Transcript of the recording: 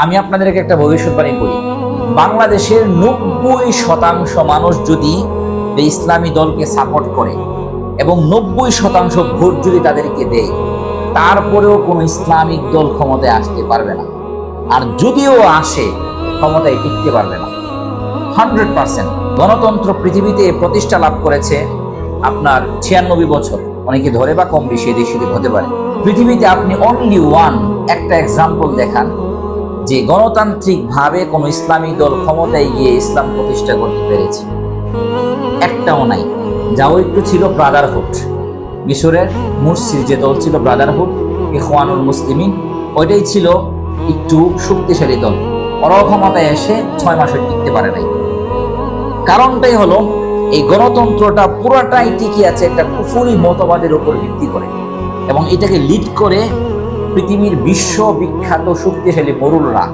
আমি আপনাদেরকে একটা ভবিষ্যৎবাণী করি, বাংলাদেশের 90% মানুষ যদি এই ইসলামী দলকে সাপোর্ট করে এবং 90% ভোট যদি তাদেরকে দেয়, তারপরেও কোনো ইসলামিক দল ক্ষমতায় আসতে পারবে না। আর যদিও আসে, ক্ষমতায় টিকতে পারবে না। 100%। গণতন্ত্র পৃথিবীতে প্রতিষ্ঠা লাভ করেছে আপনার 96 বছর, অনেকে ধরে বা কম বেশি এদিক সেদিক হতে পারে। পৃথিবীতে আপনি অনলি একটা এক্সাম্পল দেখান যে গণতান্ত্রিক ভাবে কোন ইসলামী দল ক্ষমতায় গিয়ে ইসলাম প্রতিষ্ঠা করতে পেরেছে, একটাও নাই। যাও একটু ছিল ব্রাদারহুড, মিশরের মুরসির যে দল ছিল ব্রাদারহুড, ইখওয়ানুল মুসলিমিন, ওইটাই ছিল একটু শক্তিশালী দল। ওরাও ক্ষমতায় এসে 6 মাসে টিকতে পারে নাই। কারণটাই হলো এই গণতন্ত্রটা পুরাটাই টিকে আছে একটা কুফরি মতবাদের উপর ভিত্তি করে, এবং এটাকে লিড করে পৃথিবীর বিশ্ববিখ্যাত শক্তিশালী মরুলরা।